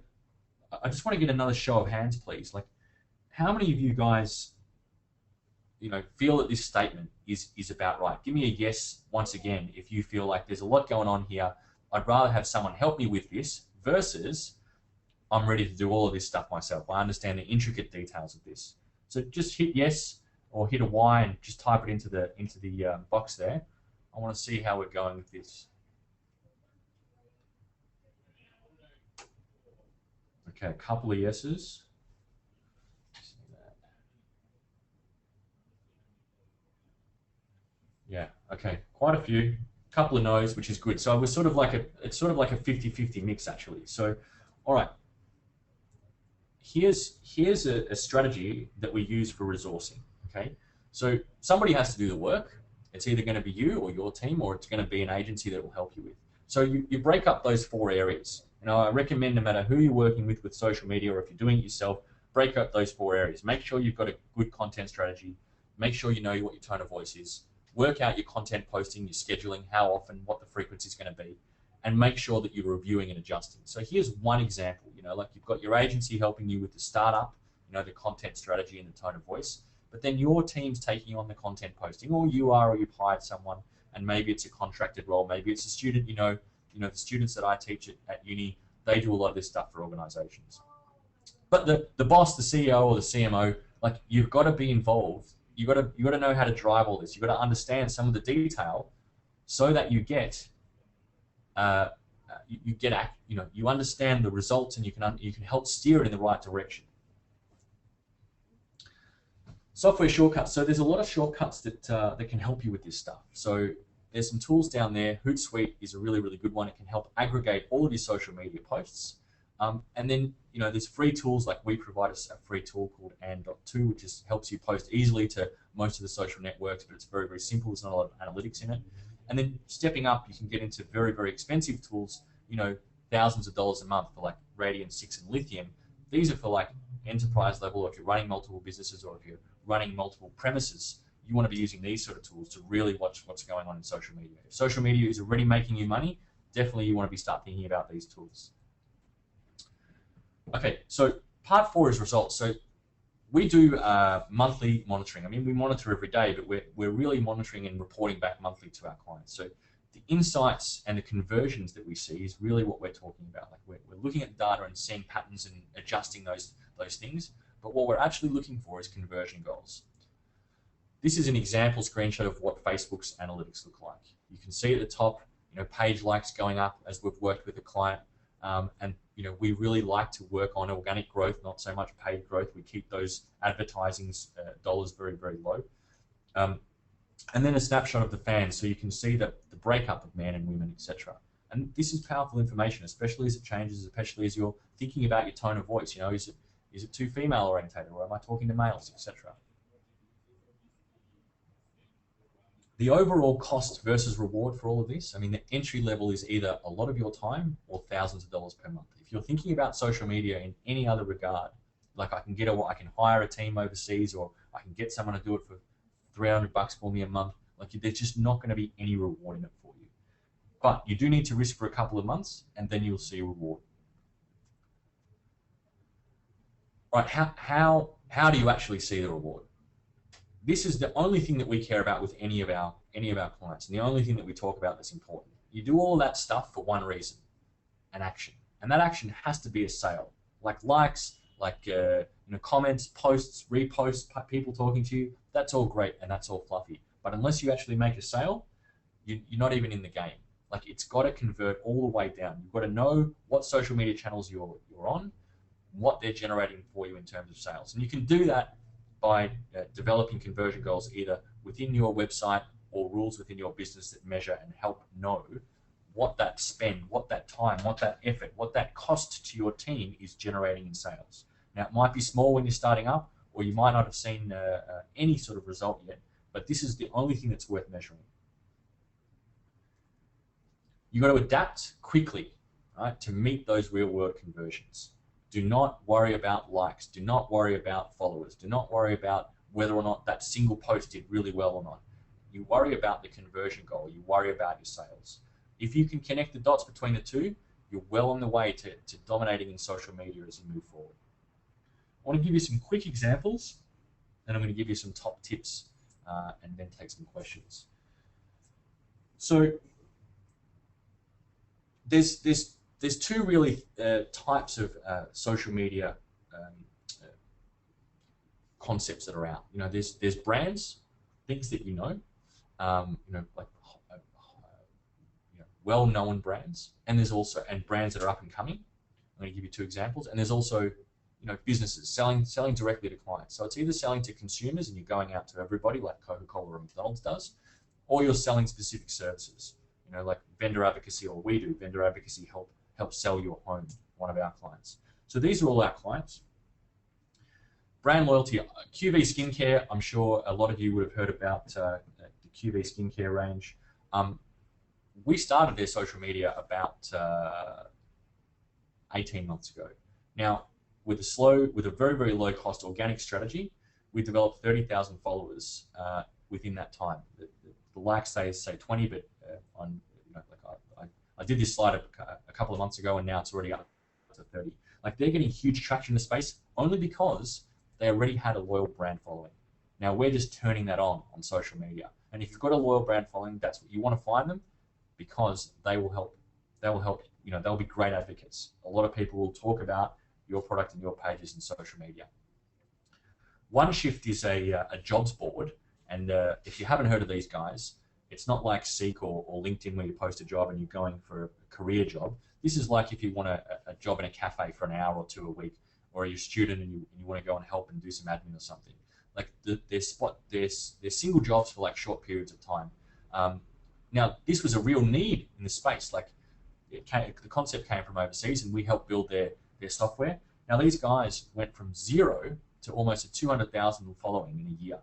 I just want to get another show of hands, please. Like, how many of you guys, feel that this statement is about right? Give me a yes once again if you feel like there's a lot going on here. I'd rather have someone help me with this versus I'm ready to do all of this stuff myself. I understand the intricate details of this. So just hit yes or hit a Y and just type it into the box there. I want to see how we're going with this. Okay, a couple of yeses. Yeah, okay, quite a few. Couple of no's, which is good. So it's sort of like a 50-50 mix actually. So, all right. Here's a strategy that we use for resourcing. Okay, so somebody has to do the work. It's either going to be you or your team, or it's going to be an agency that will help you with. So you break up those 4 areas. I recommend, no matter who you're working with social media, or if you're doing it yourself, break up those 4 areas. Make sure you've got a good content strategy. Make sure you know what your tone of voice is. Work out your content posting, your scheduling, how often, what the frequency is going to be, and make sure that you're reviewing and adjusting. So here's one example. Like you've got your agency helping you with the startup, the content strategy and the tone of voice, but then your team's taking on the content posting, or you've hired someone, and maybe it's a contracted role, maybe it's a student. The students that I teach at uni, they do a lot of this stuff for organizations. But the boss, the CEO or the CMO, like, you've got to be involved. You got to know how to drive all this. You got to understand some of the detail, so that you understand the results, and you can help steer it in the right direction. Software shortcuts. So there's a lot of shortcuts that can help you with this stuff. So there's some tools down there. Hootsuite is a really, really good one. It can help aggregate all of your social media posts. And then, there's free tools, like we provide a free tool called and.to, which helps you post easily to most of the social networks, but it's very, very simple. There's not a lot of analytics in it. And then stepping up, you can get into very, very expensive tools, thousands of dollars a month for like Radian 6 and Lithium. These are for like enterprise level, or if you're running multiple businesses, or if you're running multiple premises, you want to be using these sort of tools to really watch what's going on in social media. If social media is already making you money, definitely you want to start thinking about these tools. Okay, so part 4 is results. So we do monthly monitoring. I mean, we monitor every day, but we're really monitoring and reporting back monthly to our clients. So the insights and the conversions that we see is really what we're talking about. Like we're looking at data and seeing patterns and adjusting those things. But what we're actually looking for is conversion goals. This is an example screenshot of what Facebook's analytics look like. You can see at the top, page likes going up as we've worked with a client, and we really like to work on organic growth, not so much paid growth. We keep those advertising dollars very, very low. And then a snapshot of the fans, so you can see that the breakup of men and women, etc. And this is powerful information, especially as it changes, especially as you're thinking about your tone of voice. Is it too female orientated, or am I talking to males, etc. The overall cost versus reward for all of this, I mean, the entry level is either a lot of your time or thousands of dollars per month. If you're thinking about social media in any other regard, like I can hire a team overseas, or I can get someone to do it for $300 for me a month, like there's just not going to be any reward in it for you. But you do need to risk for a couple of months, and then you'll see a reward. Right, how do you actually see the reward? This is the only thing that we care about with any of our clients, and the only thing that we talk about that's important. You do all that stuff for one reason, an action, and that action has to be a sale, like likes, like comments, posts, reposts, people talking to you. That's all great and that's all fluffy, but unless you actually make a sale, you're not even in the game. Like, it's got to convert all the way down. You've got to know what social media channels you're on, what they're generating for you in terms of sales, and you can do that by developing conversion goals either within your website or rules within your business that measure and help know what that spend, what that time, what that effort, what that cost to your team is generating in sales. Now, it might be small when you're starting up, or you might not have seen any sort of result yet, but this is the only thing that's worth measuring. You've got to adapt quickly, right, to meet those real-world conversions. Do not worry about likes. Do not worry about followers. Do not worry about whether or not that single post did really well or not. You worry about the conversion goal. You worry about your sales. If you can connect the dots between the two, you're well on the way to dominating in social media as you move forward. I want to give you some quick examples, and I'm going to give you some top tips and then take some questions. So there's two really types of social media concepts that are out. There's brands, things that like well-known brands, and there's also brands that are up and coming. I'm going to give you two examples, and there's also businesses selling directly to clients. So it's either selling to consumers and you're going out to everybody like Coca-Cola or McDonald's does, or you're selling specific services. Like vendor advocacy, or we do vendor advocacy, help sell your home, one of our clients. So these are all our clients. Brand loyalty, QV Skincare, I'm sure a lot of you would have heard about the QV Skincare range. We started their social media about 18 months ago. Now, with a very, very low cost organic strategy, we developed 30,000 followers within that time. The likes say 20, but I did this slide a couple of months ago, and now it's already up to 30. Like, they're getting huge traction in the space only because they already had a loyal brand following. Now we're just turning that on social media. And if you've got a loyal brand following, that's what you want to find them, because they will help. They'll be great advocates. A lot of people will talk about your product and your pages in social media. OneShift is a jobs board, and if you haven't heard of these guys, it's not like Seek or LinkedIn where you post a job and you're going for a career job. This is like if you want a job in a cafe for an hour or two a week, or you're a student and you want to go and help and do some admin or something. Like they're single jobs for like short periods of time. Now, this was a real need in the space. Like, the concept came from overseas, and we helped build their software. Now, these guys went from 0 to almost a 200,000 following in a year,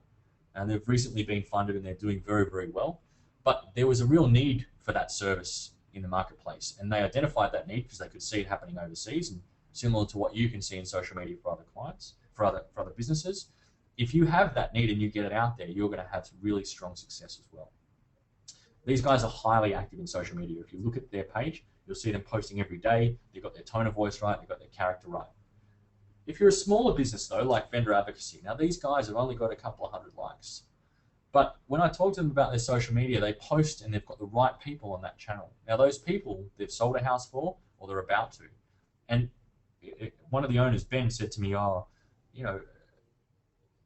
and they've recently been funded, and they're doing very, very well. But there was a real need for that service in the marketplace, and they identified that need because they could see it happening overseas, and similar to what you can see in social media for other clients, for other businesses. If you have that need and you get it out there, you're going to have really strong success as well. These guys are highly active in social media. If you look at their page, you'll see them posting every day. They've got their tone of voice right. They've got their character right. If you're a smaller business, though, like vendor advocacy, now these guys have only got a couple of hundred likes. But when I talk to them about their social media, they post and they've got the right people on that channel. Now, those people they've sold a house for or they're about to. And one of the owners, Ben, said to me, oh, you know,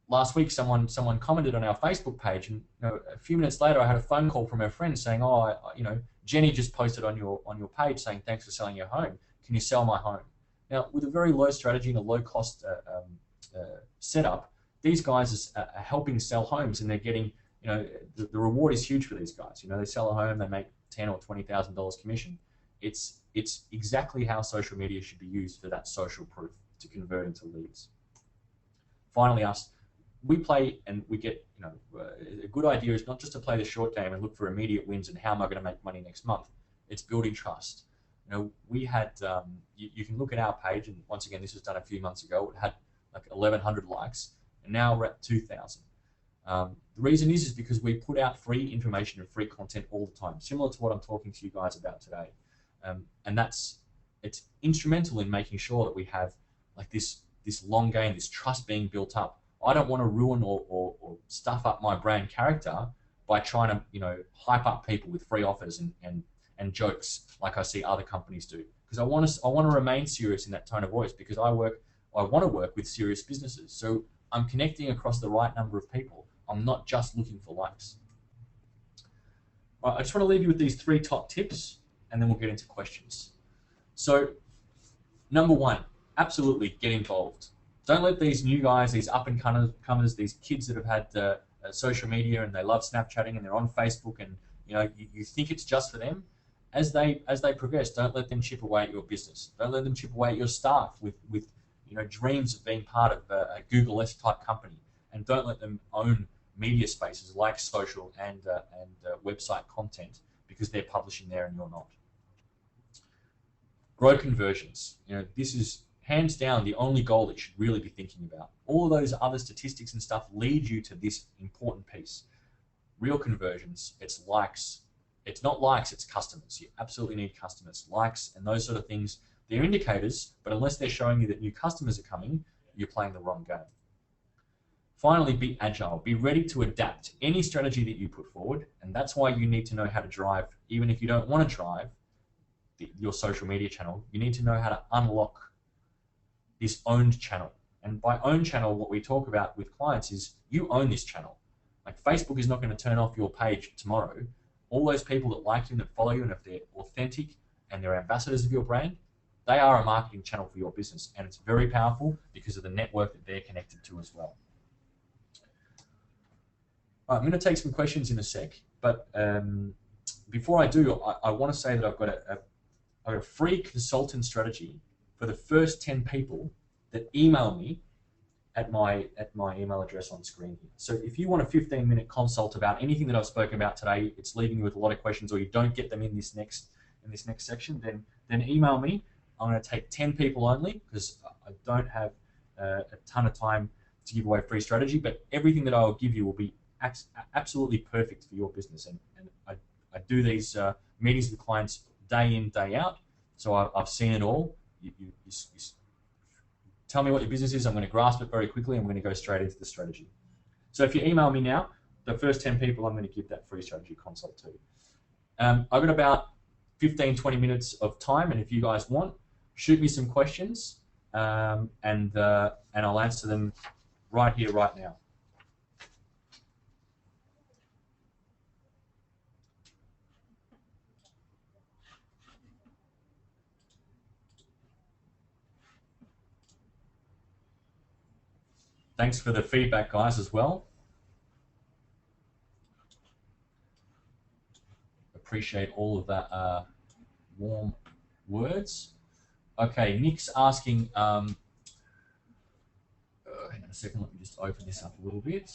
last week someone commented on our Facebook page, and a few minutes later I had a phone call from her friend saying, oh, Jenny just posted on your page saying thanks for selling your home. Can you sell my home? Now, with a very low strategy and a low cost setup, these guys are helping sell homes, and they're getting, the reward is huge for these guys. They sell a home, they make $10,000 or $20,000 commission. It's exactly how social media should be used for that social proof to convert into leads. Finally, we play and we get, a good idea is not just to play the short game and look for immediate wins and how am I going to make money next month. It's building trust. We had, you can look at our page, and once again, this was done a few months ago. It had like 1,100 likes, and now we're at 2,000. The reason is because we put out free information and free content all the time, similar to what I'm talking to you guys about today. And it's instrumental in making sure that we have like this long game, this trust being built up. I don't want to ruin or stuff up my brand character by trying to hype up people with free offers and jokes like I see other companies do, because I want to remain serious in that tone of voice, because I want to work with serious businesses. So I'm connecting across the right number of people. I'm not just looking for likes. All right, I just want to leave you with these 3 top tips, and then we'll get into questions. So number 1, absolutely get involved. Don't let these new guys, these up-and-comers, these kids that have had social media and they love Snapchatting and they're on Facebook, and you think it's just for them. As they progress, don't let them chip away at your business. Don't let them chip away at your staff with dreams of being part of a Google-esque type company. And don't let them own media spaces like social and website content because they're publishing there and you're not. Grow conversions. This is hands down the only goal that you should really be thinking about. All of those other statistics and stuff lead you to this important piece. Real conversions, it's likes. It's not likes, it's customers. You absolutely need customers. Likes and those sort of things, they're indicators, but unless they're showing you that new customers are coming, you're playing the wrong game. Finally, be agile. Be ready to adapt any strategy that you put forward, and that's why you need to know how to drive, even if you don't want to drive your social media channel, you need to know how to unlock this owned channel. And by owned channel, what we talk about with clients is you own this channel. Like Facebook is not going to turn off your page tomorrow. All those people that like you and that follow you, and if they're authentic and they're ambassadors of your brand, they are a marketing channel for your business, and it's very powerful because of the network that they're connected to as well. All right, I'm going to take some questions in a sec, but before I do, I want to say that I've got a free consultant strategy for the first 10 people that email me at my email address on screen here. So if you want a 15-minute consult about anything that I've spoken about today, it's leaving you with a lot of questions, or you don't get them in this next section, then email me. I'm going to take 10 people only because I don't have a ton of time to give away free strategy, but everything that I will give you will be absolutely perfect for your business. And I do these meetings with clients day in, day out, so I've seen it all. You tell me what your business is, I'm going to grasp it very quickly, and I'm going to go straight into the strategy. So if you email me now, the first 10 people I'm going to give that free strategy consult to. I've got about 15-20 minutes of time, and if you guys want, shoot me some questions, and I'll answer them right here, right now. Thanks for the feedback, guys, as well. Appreciate all of that warm words. Okay, Nick's asking, hang on a second, let me just open this up a little bit.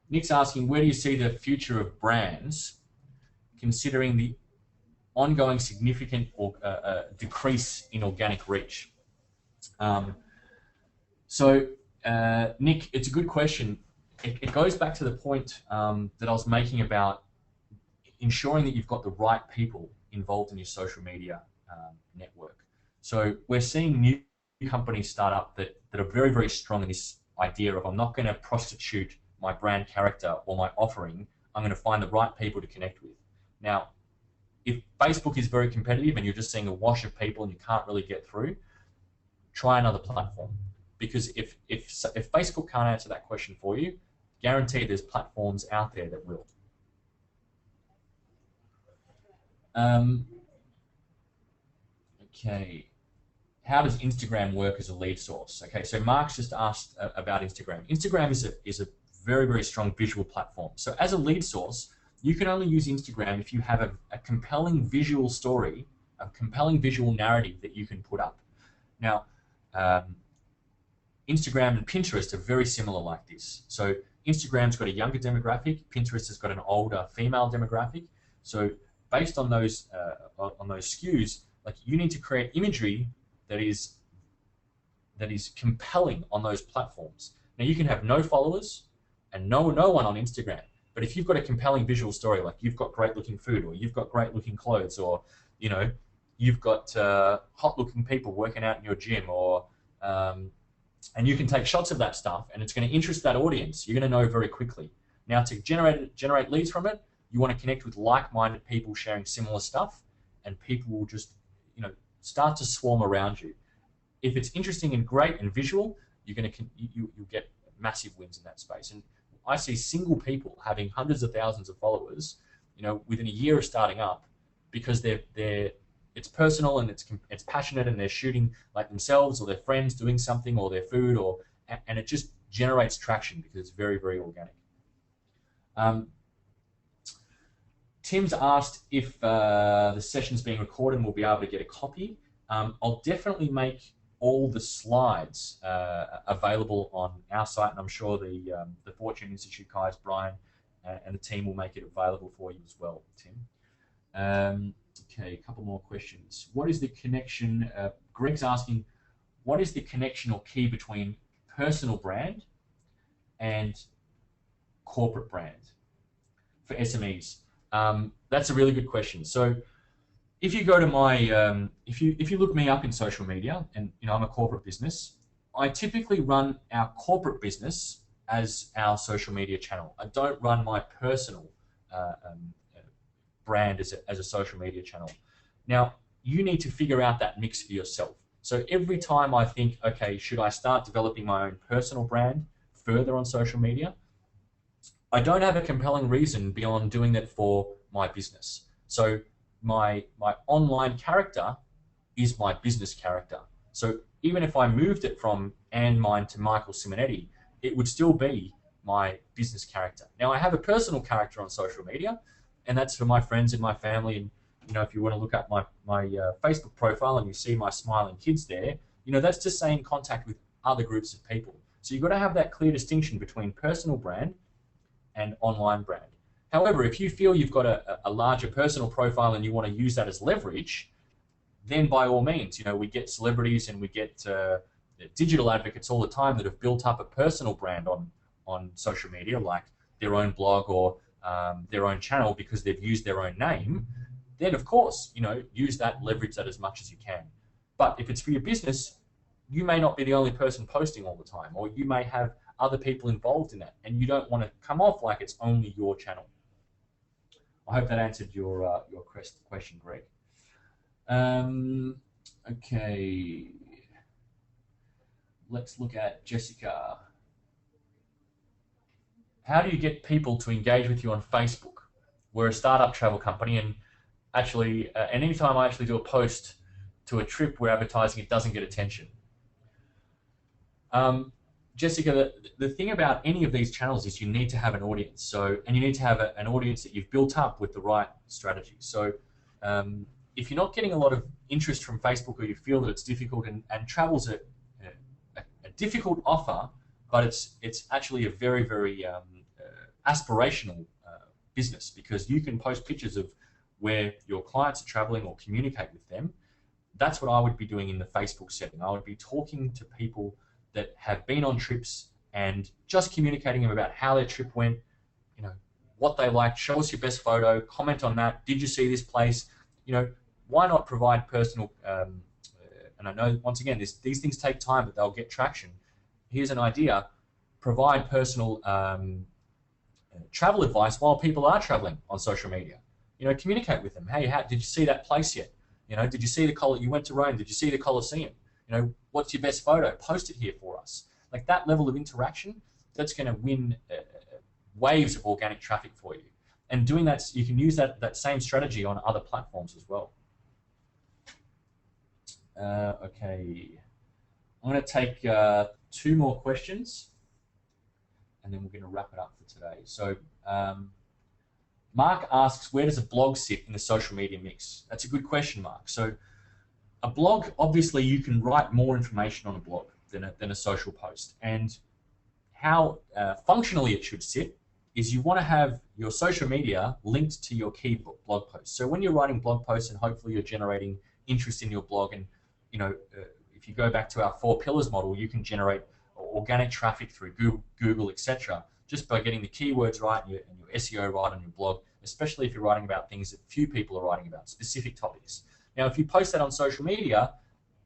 Nick's asking, where do you see the future of brands considering the ongoing significant decrease in organic reach? Nick, it's a good question. It goes back to the point that I was making about ensuring that you've got the right people involved in your social media network. So we're seeing new companies start up that are very, very strong in this idea of, I'm not going to prostitute my brand character or my offering. I'm going to find the right people to connect with. Now, if Facebook is very competitive and you're just seeing a wash of people and you can't really get through, try another platform. Because if Facebook can't answer that question for you, guarantee there's platforms out there that will. Okay. How does Instagram work as a lead source? Okay, so Mark's just asked about Instagram. Instagram is a very, very strong visual platform. So as a lead source, you can only use Instagram if you have a compelling visual story, a compelling visual narrative that you can put up. Now, Instagram and Pinterest are very similar like this. So Instagram's got a younger demographic, Pinterest has got an older female demographic. So based on those skews, like, you need to create imagery that is compelling on those platforms. Now, you can have no followers and no one on Instagram, but if you've got a compelling visual story, like you've got great looking food, or you've got great looking clothes, or you've got hot looking people working out in your gym, or and you can take shots of that stuff, and it's going to interest that audience. You're going to know very quickly. Now, to generate leads from it, you want to connect with like-minded people sharing similar stuff, and people will just start to swarm around you. If it's interesting and great and visual, you'll get massive wins in that space. And I see single people having hundreds of thousands of followers, within a year of starting up, because it's personal and it's passionate, and they're shooting like themselves or their friends doing something, or their food, and it just generates traction because it's very, very organic. Tim's asked if the session's being recorded and we'll be able to get a copy. I'll definitely make all the slides available on our site, and I'm sure the Fortune Institute guys, Brian, and the team will make it available for you as well, Tim. Okay, a couple more questions. What is the connection? Greg's asking, what is the connection or key between personal brand and corporate brand for SMEs? That's a really good question. So if you go to my, if you look me up in social media, and I'm a corporate business, I typically run our corporate business as our social media channel. I don't run my personal brand as a social media channel. Now, you need to figure out that mix for yourself. So every time I think, okay, should I start developing my own personal brand further on social media? I don't have a compelling reason beyond doing that for my business. So my online character is my business character. So even if I moved it from Anne Mine to Michael Simonetti, it would still be my business character. Now, I have a personal character on social media, and that's for my friends and my family. And if you want to look at my Facebook profile and you see my smiling kids there, that's just saying contact with other groups of people. So you've got to have that clear distinction between personal brand and online brand. However, if you feel you've got a larger personal profile and you want to use that as leverage, then by all means, we get celebrities and we get digital advocates all the time that have built up a personal brand on social media, like their own blog or their own channel, because they've used their own name. Then of course, use that, leverage that as much as you can. But if it's for your business, you may not be the only person posting all the time, or you may have other people involved in that, and you don't want to come off like it's only your channel. I hope that answered your question, Greg. Okay, let's look at Jessica. How do you get people to engage with you on Facebook? We're a startup travel company, and actually, and anytime I actually do a post to a trip we're advertising, it doesn't get attention. Jessica, the thing about any of these channels is you need to have an audience. And you need to have an audience that you've built up with the right strategy. So if you're not getting a lot of interest from Facebook, or you feel that it's difficult, and travel's a difficult offer, but it's actually a very, very aspirational business, because you can post pictures of where your clients are traveling or communicate with them. That's what I would be doing in the Facebook setting. I would be talking to people that have been on trips and just communicating them about how their trip went, you know, what they liked, show us your best photo, comment on that, did you see this place? You know, why not provide personal, and I know, once again, these things take time, but they'll get traction. Here's an idea: provide personal travel advice while people are traveling on social media. You know, communicate with them. Hey, did you see that place yet? You know, did you see you went to Rome? Did you see the Colosseum? You know, what's your best photo? Post it here for us. Like that level of interaction, that's going to win waves of organic traffic for you. And doing that, you can use that same strategy on other platforms as well. Okay, I'm going to take 2 more questions, and then we're going to wrap it up for today. So Mark asks, where does a blog sit in the social media mix? That's a good question, Mark. So a blog, obviously you can write more information on a blog than a social post. And how functionally it should sit is you want to have your social media linked to your key blog posts. So when you're writing blog posts and hopefully you're generating interest in your blog, and you know, if you go back to our 4 pillars model, you can generate organic traffic through Google, etc., just by getting the keywords right and your SEO right on your blog, especially if you're writing about things that few people are writing about, specific topics. Now, if you post that on social media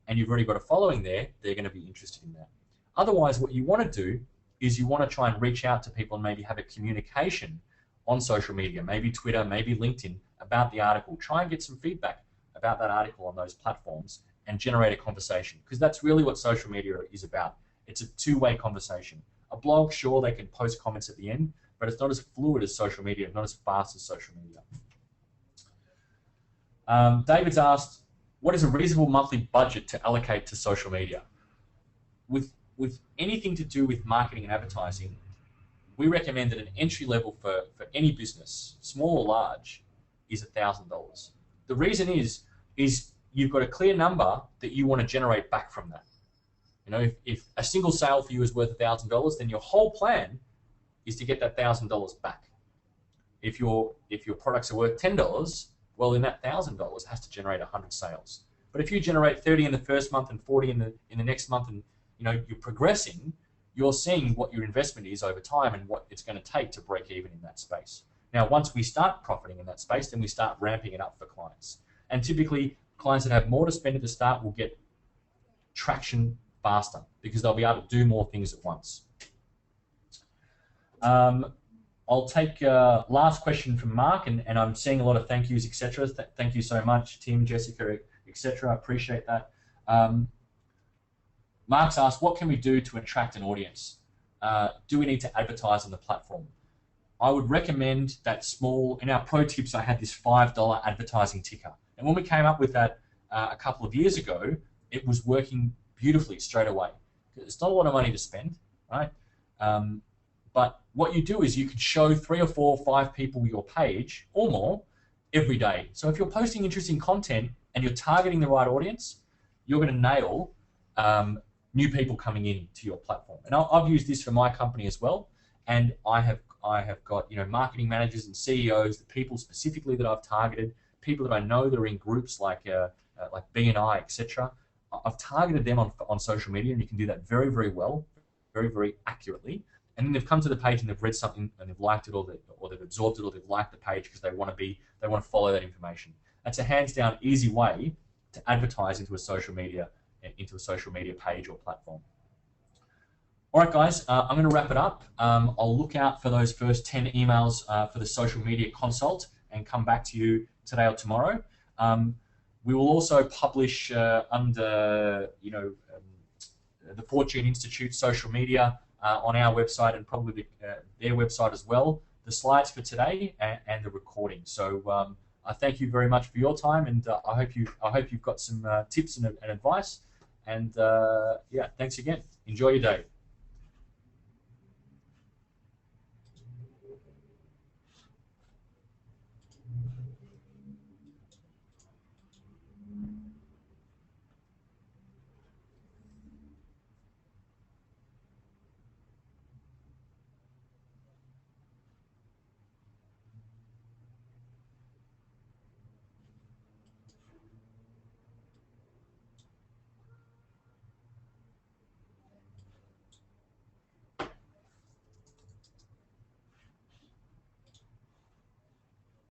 and you've already got a following there, they're going to be interested in that. Otherwise, what you want to do is you want to try and reach out to people and maybe have a communication on social media, maybe Twitter, maybe LinkedIn, about the article. Try and get some feedback about that article on those platforms and generate a conversation, because that's really what social media is about. It's a 2-way conversation. A blog, sure, they can post comments at the end, but it's not as fluid as social media, not as fast as social media. David's asked, what is a reasonable monthly budget to allocate to social media? With anything to do with marketing and advertising, we recommend that an entry level for any business, small or large, is $1,000. The reason is you've got a clear number that you want to generate back from that. You know, if a single sale for you is worth $1,000, then your whole plan is to get that $1,000 back. If your products are worth $10, well, then that $1,000 has to generate 100 sales. But if you generate 30 in the first month and 40 in the next month, and you know you're progressing, you're seeing what your investment is over time and what it's going to take to break even in that space. Now, once we start profiting in that space, then we start ramping it up for clients. And typically, clients that have more to spend at the start will get traction faster because they'll be able to do more things at once. I'll take last question from Mark, and I'm seeing a lot of thank yous, etc. Thank you so much, Tim, Jessica, etc. I appreciate that. Mark's asked, what can we do to attract an audience? Do we need to advertise on the platform? I would recommend that in our pro tips, I had this $5 advertising ticker. And when we came up with that a couple of years ago, it was working beautifully straight away. It's not a lot of money to spend, right? But what you do is you can show 3 or 4 or 5 people your page or more every day. So if you're posting interesting content and you're targeting the right audience, you're going to nail new people coming in to your platform. And I've used this for my company as well. And I have got marketing managers and CEOs, the people specifically that I've targeted, people that I know that are in groups like BNI, etc. I've targeted them on social media, and you can do that very, very well, very, very accurately. And then they've come to the page and they've read something and they've liked it, or they've absorbed it, or they've liked the page because they want to follow that information. That's a hands down easy way to advertise into a social media page or platform. All right, guys, I'm going to wrap it up. I'll look out for those first 10 emails for the social media consult and come back to you today or tomorrow. We will also publish under the Fortune Institute social media on our website, and probably their website as well, the slides for today and the recording. So I thank you very much for your time, and I hope you've got some tips and advice. And yeah, thanks again. Enjoy your day.